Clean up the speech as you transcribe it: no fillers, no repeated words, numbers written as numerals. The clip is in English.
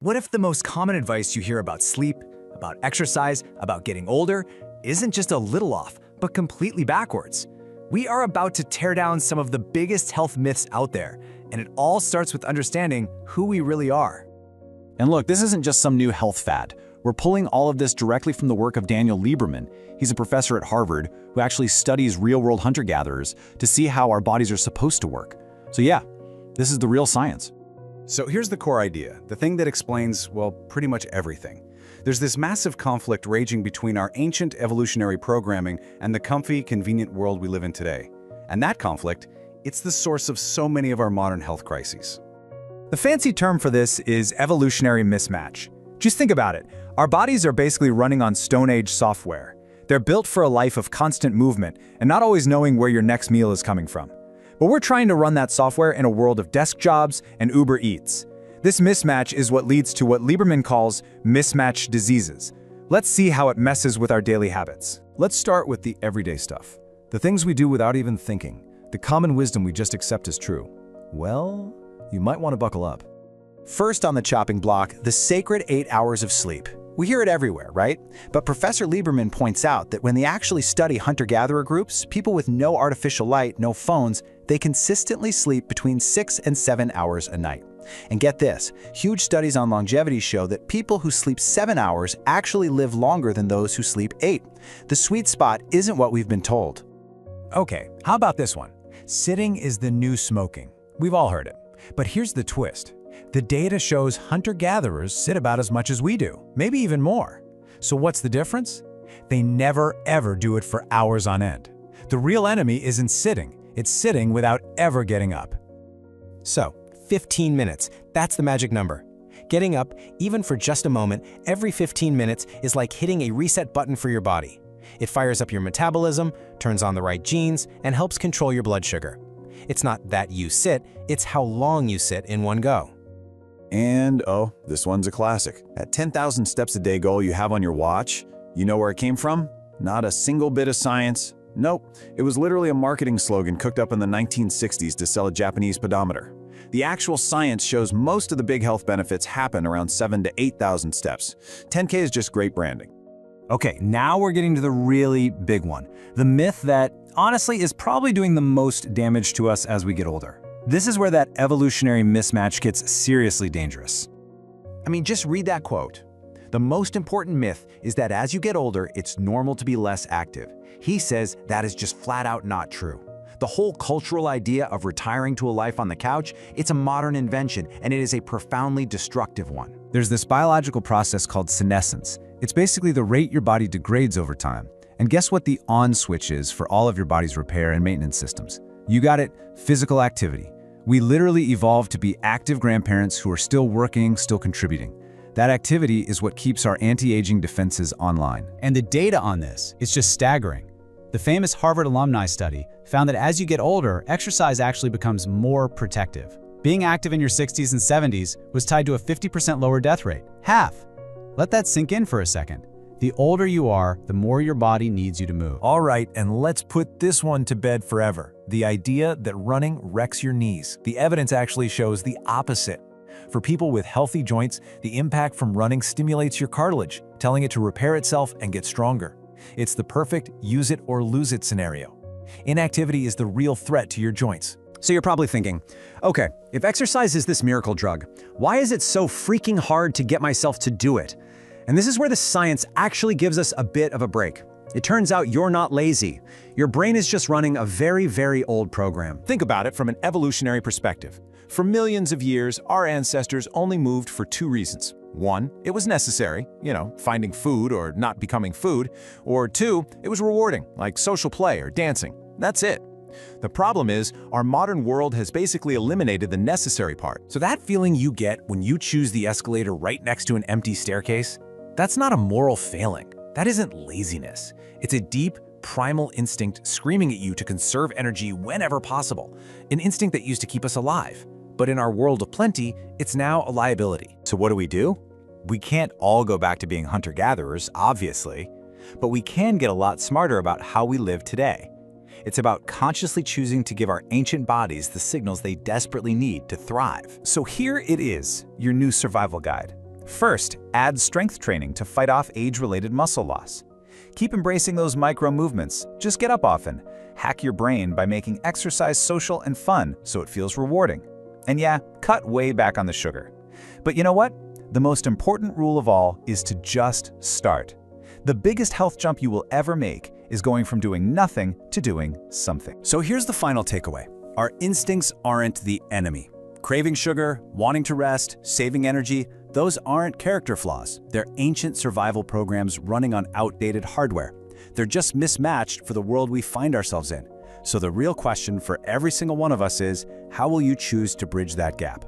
What if the most common advice you hear about sleep, about exercise, about getting older, isn't just a little off, but completely backwards? We are about to tear down some of the biggest health myths out there, and it all starts with understanding who we really are. And look, this isn't just some new health fad. We're pulling all of this directly from the work of Daniel Lieberman. He's a professor at Harvard who actually studies real-world hunter-gatherers to see how our bodies are supposed to work. So yeah, this is the real science. So here's the core idea, the thing that explains, well, pretty much everything. There's this massive conflict raging between our ancient evolutionary programming and the comfy, convenient world we live in today. And that conflict, it's the source of so many of our modern health crises. The fancy term for this is evolutionary mismatch. Just think about it. Our bodies are basically running on Stone Age software. They're built for a life of constant movement and not always knowing where your next meal is coming from. But we're trying to run that software in a world of desk jobs and Uber Eats. This mismatch is what leads to what Lieberman calls mismatch diseases. Let's see how it messes with our daily habits. Let's start with the everyday stuff. The things we do without even thinking. The common wisdom we just accept as true. Well, you might want to buckle up. First on the chopping block, the sacred 8 hours of sleep. We hear it everywhere, right? But Professor Lieberman points out that when they actually study hunter-gatherer groups, people with no artificial light, no phones, they consistently sleep between 6 and 7 hours a night. And get this, huge studies on longevity show that people who sleep 7 hours actually live longer than those who sleep 8. The sweet spot isn't what we've been told. Okay, how about this one? Sitting is the new smoking. We've all heard it. But here's the twist. The data shows hunter-gatherers sit about as much as we do, maybe even more. So what's the difference? They never ever do it for hours on end. The real enemy isn't sitting, it's sitting without ever getting up. So, 15 minutes, that's the magic number. Getting up, even for just a moment, every 15 minutes is like hitting a reset button for your body. It fires up your metabolism, turns on the right genes, and helps control your blood sugar. It's not that you sit, it's how long you sit in one go. And oh, this one's a classic. That 10,000 steps a day goal you have on your watch, you know where it came from? Not a single bit of science. Nope, it was literally a marketing slogan cooked up in the 1960s to sell a Japanese pedometer. The actual science shows most of the big health benefits happen around 7,000 to 8,000 steps. 10K is just great branding. Okay, now we're getting to the really big one. The myth that, honestly, is probably doing the most damage to us as we get older. This is where that evolutionary mismatch gets seriously dangerous. I mean, just read that quote. The most important myth is that as you get older, it's normal to be less active. He says that is just flat out not true. The whole cultural idea of retiring to a life on the couch, it's a modern invention, and it is a profoundly destructive one. There's this biological process called senescence. It's basically the rate your body degrades over time. And guess what the on switch is for all of your body's repair and maintenance systems? You got it, physical activity. We literally evolved to be active grandparents who are still working, still contributing. That activity is what keeps our anti-aging defenses online. And the data on this is just staggering. The famous Harvard alumni study found that as you get older, exercise actually becomes more protective. Being active in your 60s and 70s was tied to a 50% lower death rate. Half! Let that sink in for a second. The older you are, the more your body needs you to move. All right, and let's put this one to bed forever. The idea that running wrecks your knees. The evidence actually shows the opposite. For people with healthy joints, the impact from running stimulates your cartilage, telling it to repair itself and get stronger. It's the perfect use it or lose it scenario. Inactivity is the real threat to your joints. So you're probably thinking, okay, if exercise is this miracle drug, why is it so freaking hard to get myself to do it? And this is where the science actually gives us a bit of a break. It turns out you're not lazy. Your brain is just running a very, very old program. Think about it from an evolutionary perspective. For millions of years, our ancestors only moved for two reasons. One, it was necessary, finding food or not becoming food. Or two, it was rewarding, like social play or dancing. That's it. The problem is, our modern world has basically eliminated the necessary part. So that feeling you get when you choose the escalator right next to an empty staircase, that's not a moral failing. That isn't laziness. It's a deep, primal instinct screaming at you to conserve energy whenever possible, an instinct that used to keep us alive. But in our world of plenty, it's now a liability. So what do? We can't all go back to being hunter-gatherers, obviously, but we can get a lot smarter about how we live today. It's about consciously choosing to give our ancient bodies the signals they desperately need to thrive. So here it is, your new survival guide. First, add strength training to fight off age-related muscle loss. Keep embracing those micro movements. Just get up often. Hack your brain by making exercise social and fun so it feels rewarding. And yeah, cut way back on the sugar. But you know what? The most important rule of all is to just start. The biggest health jump you will ever make is going from doing nothing to doing something. So here's the final takeaway. Our instincts aren't the enemy. Craving sugar, wanting to rest, saving energy, those aren't character flaws. They're ancient survival programs running on outdated hardware. They're just mismatched for the world we find ourselves in. So the real question for every single one of us is, how will you choose to bridge that gap?